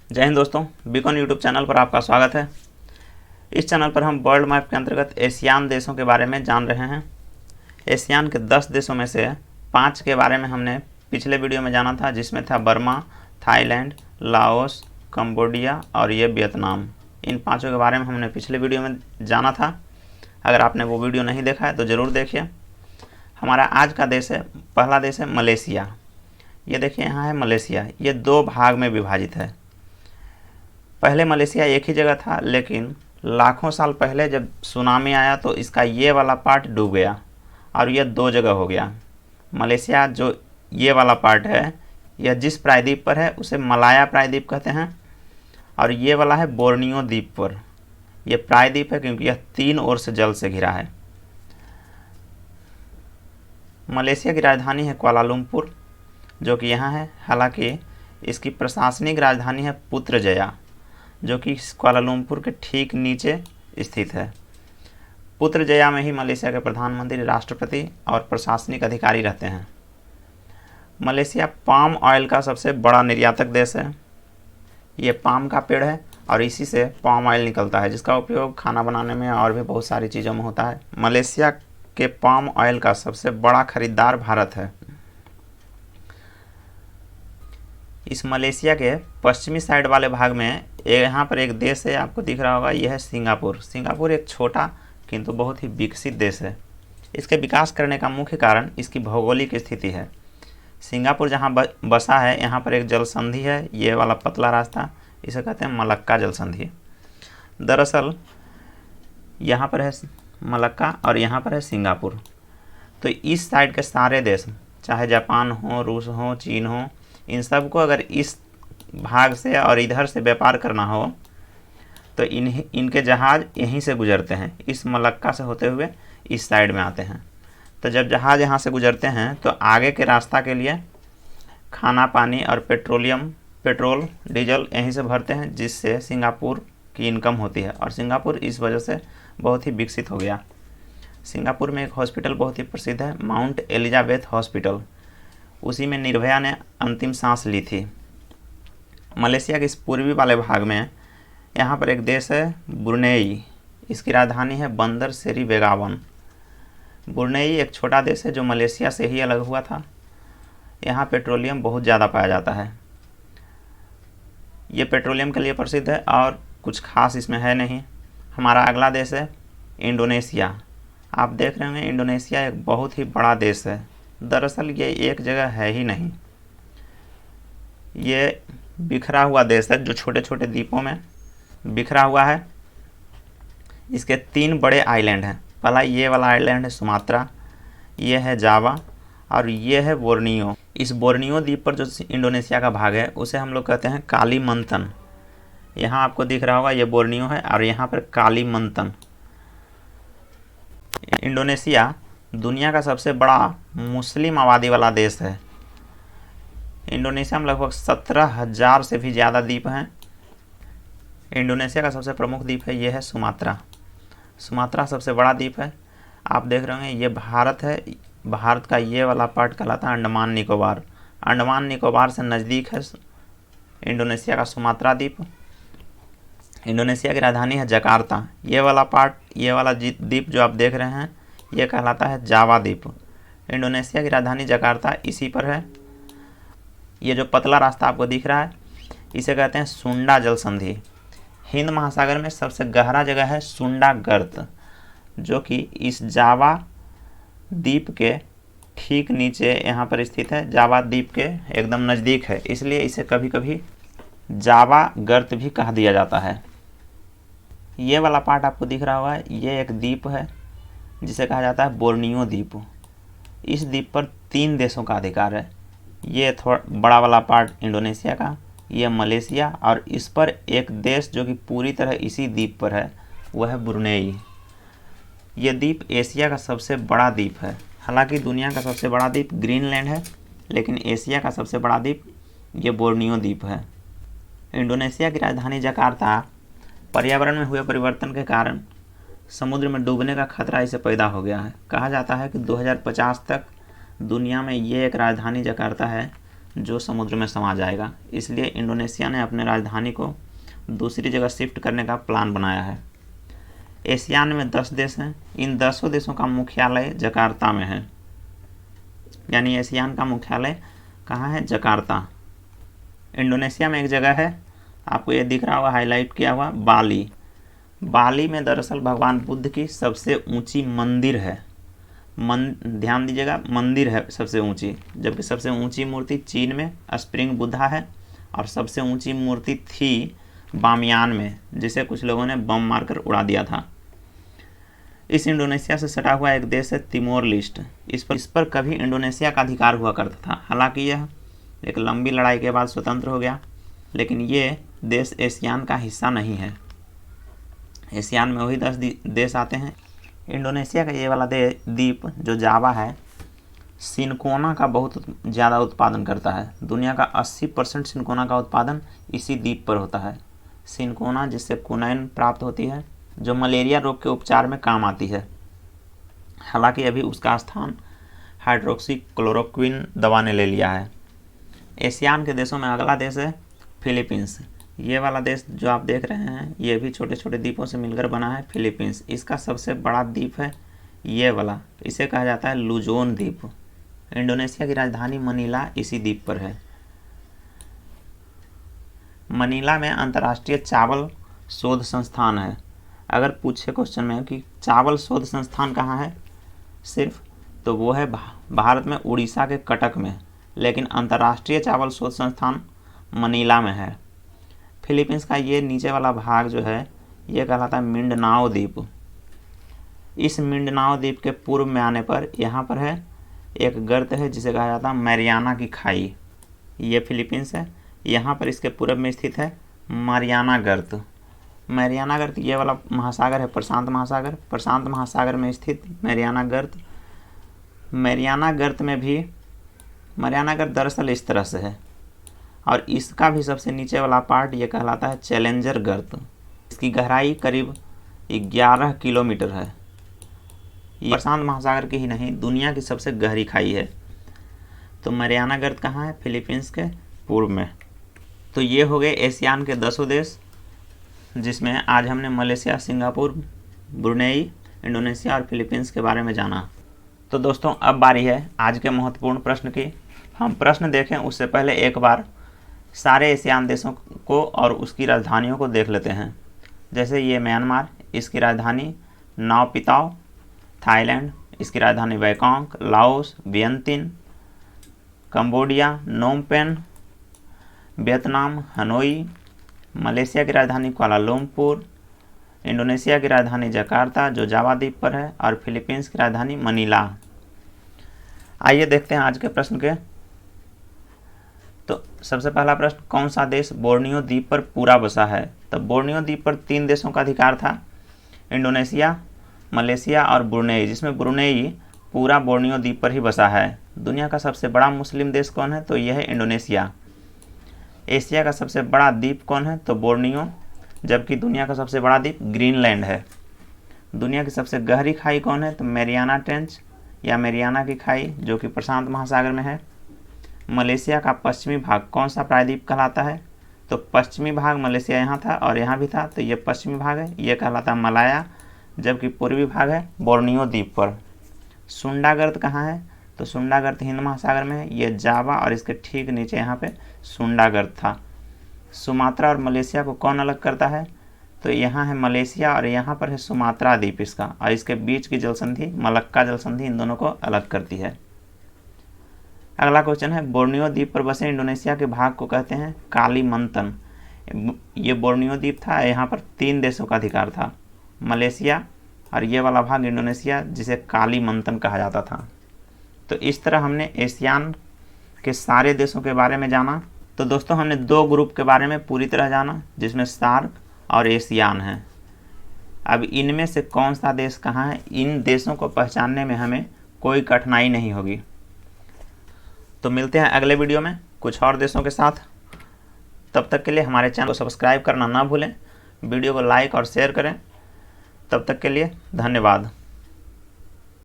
जय हिंद दोस्तों, beacon YouTube channel पर आपका स्वागत है। इस चैनल पर हम वर्ल्ड मैप के अंतर्गत एशियान देशों के बारे में जान रहे हैं। एशियान के 10 देशों में से 5 के बारे में हमने पिछले वीडियो में जाना था, जिसमें था बर्मा, थाईलैंड, लाओस, कंबोडिया और ये वियतनाम। इन 5 के बारे में हमने पिछले वीडियो में जाना था। अगर आपने वो वीडियो नहीं देखा है तो ज़रूर देखिए। हमारा आज का देश है, पहला देश है मलेशिया। ये देखिए, यहाँ है मलेशिया। ये 2 भाग में विभाजित है। पहले मलेशिया एक ही जगह था, लेकिन लाखों साल पहले जब सुनामी आया तो इसका ये वाला पार्ट डूब गया और यह 2 जगह हो गया। मलेशिया जो ये वाला पार्ट है, यह जिस प्रायद्वीप पर है उसे मलाया प्रायद्वीप कहते हैं, और ये वाला है बोर्नियो द्वीप पर। यह प्रायद्वीप है क्योंकि यह 3 ओर से जल से घिरा है। मलेशिया की राजधानी है कुआलालंपुर, जो कि यहाँ है। हालांकि इसकी प्रशासनिक राजधानी है पुत्रजया, जो कि कुआलालंपुर के ठीक नीचे स्थित है। पुत्रजया में ही मलेशिया के प्रधानमंत्री, राष्ट्रपति और प्रशासनिक अधिकारी रहते हैं। मलेशिया पाम ऑयल का सबसे बड़ा निर्यातक देश है। ये पाम का पेड़ है और इसी से पाम ऑयल निकलता है, जिसका उपयोग खाना बनाने में और भी बहुत सारी चीज़ों में होता है। मलेशिया के पाम ऑयल का सबसे बड़ा खरीदार भारत है। इस मलेशिया के पश्चिमी साइड वाले भाग में यहाँ पर एक देश है, आपको दिख रहा होगा, यह है सिंगापुर। सिंगापुर एक छोटा किंतु बहुत ही विकसित देश है। इसके विकास करने का मुख्य कारण इसकी भौगोलिक स्थिति है। सिंगापुर जहाँ बसा है, यहाँ पर एक जल संधि है, ये वाला पतला रास्ता, इसे कहते हैं मलक्का जल संधि। दरअसल यहाँ पर है मलक्का और यहाँ पर है सिंगापुर। तो इस साइड के सारे देश, चाहे जापान हो, रूस हो, चीन हो, इन सब को अगर इस भाग से और इधर से व्यापार करना हो तो इनके जहाज़ यहीं से गुजरते हैं, इस मलक्का से होते हुए इस साइड में आते हैं। तो जब जहाज़ यहाँ से गुजरते हैं तो आगे के रास्ता के लिए खाना, पानी और पेट्रोल, डीजल यहीं से भरते हैं, जिससे सिंगापुर की इनकम होती है। और सिंगापुर इस वजह से बहुत ही विकसित हो गया। सिंगापुर में एक हॉस्पिटल बहुत ही प्रसिद्ध है, माउंट एलिजाबेथ हॉस्पिटल। उसी में निर्भया ने अंतिम सांस ली थी। मलेशिया के इस पूर्वी वाले भाग में यहाँ पर एक देश है ब्रुनेई। इसकी राजधानी है बंदर सेरी बेगावन। ब्रुनेई एक छोटा देश है जो मलेशिया से ही अलग हुआ था। यहाँ पेट्रोलियम बहुत ज़्यादा पाया जाता है। ये पेट्रोलियम के लिए प्रसिद्ध है और कुछ खास इसमें है नहीं। हमारा अगला देश है इंडोनेशिया। आप देख रहे होंगे, इंडोनेशिया एक बहुत ही बड़ा देश है। दरअसल ये एक जगह है ही नहीं, ये बिखरा हुआ देश है जो छोटे छोटे द्वीपों में बिखरा हुआ है। इसके 3 बड़े आइलैंड हैं। पहला ये वाला आइलैंड है सुमात्रा, ये है जावा और ये है बोर्नियो। इस बोर्नियो द्वीप पर जो इंडोनेशिया का भाग है उसे हम लोग कहते हैं कालीमंतन। यहाँ आपको दिख रहा होगा, ये बोर्नियो है और यहाँ पर कालीमंतन। इंडोनेशिया दुनिया का सबसे बड़ा मुस्लिम आबादी वाला देश है। इंडोनेशिया में लगभग 17,000 से भी ज़्यादा द्वीप हैं। इंडोनेशिया का सबसे प्रमुख द्वीप है, यह है सुमात्रा। सुमात्रा सबसे बड़ा द्वीप है। आप देख रहे होंगे, ये भारत है। भारत का ये वाला पार्ट कहलाता है अंडमान निकोबार। अंडमान निकोबार से नज़दीक है इंडोनेशिया का सुमात्रा द्वीप। इंडोनेशिया की राजधानी है जकार्ता। ये वाला पार्ट, ये वाला द्वीप जो आप देख रहे हैं, ये कहलाता है जावा द्वीप। इंडोनेशिया की राजधानी जकार्ता इसी पर है। ये जो पतला रास्ता आपको दिख रहा है, इसे कहते हैं सुंडा जल संधि। हिंद महासागर में सबसे गहरा जगह है सुंडा गर्त, जो कि इस जावा द्वीप के ठीक नीचे यहाँ पर स्थित है। जावा द्वीप के एकदम नज़दीक है, इसलिए इसे कभी कभी जावा गर्त भी कहा दिया जाता है। ये वाला पार्ट आपको दिख रहा होगा, ये एक द्वीप है जिसे कहा जाता है बोर्नियो द्वीप। इस द्वीप पर 3 देशों का अधिकार है। ये थोड़ा बड़ा वाला पार्ट इंडोनेशिया का, ये मलेशिया, और इस पर एक देश जो कि पूरी तरह इसी द्वीप पर है, वह है ब्रुनेई। ये द्वीप एशिया का सबसे बड़ा द्वीप है। हालांकि दुनिया का सबसे बड़ा द्वीप ग्रीनलैंड है, लेकिन एशिया का सबसे बड़ा द्वीप ये बोर्नियो द्वीप है। इंडोनेशिया की राजधानी जकार्ता पर्यावरण में हुए परिवर्तन के कारण समुद्र में डूबने का खतरा इसे पैदा हो गया है। कहा जाता है कि 2050 तक दुनिया में ये एक राजधानी जकार्ता है जो समुद्र में समा जाएगा। इसलिए इंडोनेशिया ने अपने राजधानी को दूसरी जगह शिफ्ट करने का प्लान बनाया है। एशियान में 10 देश हैं। इन 10 देशों का मुख्यालय जकार्ता में है। यानी एशियान का मुख्यालय कहाँ है? जकार्ता। इंडोनेशिया में एक जगह है, आपको ये दिख रहा होगा हाईलाइट किया हुआ, बाली। बाली में दरअसल भगवान बुद्ध की सबसे ऊंची मंदिर है। ध्यान दीजिएगा, मंदिर है सबसे ऊंची, जबकि सबसे ऊंची मूर्ति चीन में स्प्रिंग बुद्धा है और सबसे ऊंची मूर्ति थी बामियान में, जिसे कुछ लोगों ने बम मारकर उड़ा दिया था। इस इंडोनेशिया से सटा हुआ एक देश है तिमोर लिस्ट। इस पर कभी इंडोनेशिया का अधिकार हुआ करता था। हालांकि यह एक लंबी लड़ाई के बाद स्वतंत्र हो गया, लेकिन ये देश एशियान का हिस्सा नहीं है। एशियान में वही 10 देश आते हैं। इंडोनेशिया का ये वाला द्वीप जो जावा है, सिनकोना का बहुत ज़्यादा उत्पादन करता है। दुनिया का 80% सिनकोना का उत्पादन इसी द्वीप पर होता है। सिनकोना जिससे क्विनाइन प्राप्त होती है, जो मलेरिया रोग के उपचार में काम आती है। हालांकि अभी उसका स्थान हाइड्रोक्सी क्लोरोक्विन दवा ने ले लिया है। एशियान के देशों में अगला देश है फिलीपींस। ये वाला देश जो आप देख रहे हैं, ये भी छोटे छोटे द्वीपों से मिलकर बना है फिलीपींस। इसका सबसे बड़ा द्वीप है ये वाला, इसे कहा जाता है लुजोन द्वीप। इंडोनेशिया की राजधानी मनीला इसी द्वीप पर है। मनीला में अंतर्राष्ट्रीय चावल शोध संस्थान है। अगर पूछे क्वेश्चन में कि चावल शोध संस्थान कहाँ है सिर्फ, तो वो है भारत में उड़ीसा के कटक में, लेकिन अंतर्राष्ट्रीय चावल शोध संस्थान मनीला में है। फिलीपींस का ये नीचे वाला भाग जो है, ये कहलाता है मिंडनाओ द्वीप। इस मिंडनाओ द्वीप के पूर्व में आने पर यहाँ पर है एक गर्त है जिसे कहा जाता है मैरियाना की खाई। ये फिलीपींस है। यहाँ पर इसके पूर्व में स्थित है मारियाना गर्त। मैरियाना गर्त ये वाला महासागर है, प्रशांत महासागर। प्रशांत महासागर में स्थित मैरियाना गर्त। मैरियाना गर्त में भी, मैरियाना गर्त दरअसल इस तरह से है, और इसका भी सबसे नीचे वाला पार्ट ये कहलाता है चैलेंजर गर्त। इसकी गहराई करीब 11 किलोमीटर है। ये प्रशांत महासागर की ही नहीं, दुनिया की सबसे गहरी खाई है। तो मैरियाना गर्त कहाँ है? फिलीपींस के पूर्व में। तो ये हो गए एशियान के 10 देश, जिसमें आज हमने मलेशिया, सिंगापुर, ब्रुनेई, इंडोनेशिया और फिलीपींस के बारे में जाना। तो दोस्तों, अब बारी है आज के महत्वपूर्ण प्रश्न की। हम प्रश्न देखें उससे पहले एक बार सारे एशियान देशों को और उसकी राजधानियों को देख लेते हैं। जैसे ये म्यांमार, इसकी राजधानी नाओपिताओ। थाईलैंड, इसकी राजधानी Bangkok. Laos, वियंतिन। Cambodia, Phnom Penh. Vietnam, Hanoi. Malaysia की राजधानी कुआलालंपुर। इंडोनेशिया की राजधानी जकार्ता जो जावा द्वीप पर है, और फिलीपींस की राजधानी मनीला। आइए देखते हैं आज के प्रश्न के। तो सबसे पहला प्रश्न, कौन सा देश बोर्नियो द्वीप पर पूरा बसा है? तो बोर्नियो द्वीप पर 3 देशों का अधिकार था, इंडोनेशिया, मलेशिया और ब्रुनेई, जिसमें ब्रुनेई पूरा बोर्नियो द्वीप पर ही बसा है। दुनिया का सबसे बड़ा मुस्लिम देश कौन है? तो यह है इंडोनेशिया। एशिया का सबसे बड़ा द्वीप कौन है? तो बोर्नियो, जबकि दुनिया का सबसे बड़ा द्वीप ग्रीनलैंड है। दुनिया की सबसे गहरी खाई कौन है? तो मैरियाना ट्रेंच या मैरियाना की खाई, जो कि प्रशांत महासागर में है। मलेशिया का पश्चिमी भाग कौन सा प्रायद्वीप कहलाता है? तो पश्चिमी भाग मलेशिया यहाँ था और यहाँ भी था, तो ये पश्चिमी भाग है, ये कहलाता है मलाया। जबकि पूर्वी भाग है बोर्नियो द्वीप पर। सुंडा गर्त कहाँ है? तो सुंडा गर्त हिंद महासागर में है, ये जावा और इसके ठीक नीचे यहाँ पे सुंडा गर्त था। सुमात्रा और मलेशिया को कौन अलग करता है? तो यहाँ है मलेशिया और यहाँ पर है सुमात्रा द्वीप इसका, और इसके बीच की जलसंधि मलक्का जलसंधि इन दोनों को अलग करती है। अगला क्वेश्चन है, बोर्नियो द्वीप पर बसे इंडोनेशिया के भाग को कहते हैं कालीमंतन। ये बोर्नियो द्वीप था, यहाँ पर 3 देशों का अधिकार था, मलेशिया और ये वाला भाग इंडोनेशिया, जिसे कालीमंतन कहा जाता था। तो इस तरह हमने एशियान के सारे देशों के बारे में जाना। तो दोस्तों, हमने 2 ग्रुप के बारे में पूरी तरह जाना, जिसमें सार्क और एशियान है। अब इनमें से कौन सा देश कहाँ है, इन देशों को पहचानने में हमें कोई कठिनाई नहीं होगी। तो मिलते हैं अगले वीडियो में कुछ और देशों के साथ। तब तक के लिए हमारे चैनल को सब्सक्राइब करना ना भूलें, वीडियो को लाइक और शेयर करें। तब तक के लिए धन्यवाद।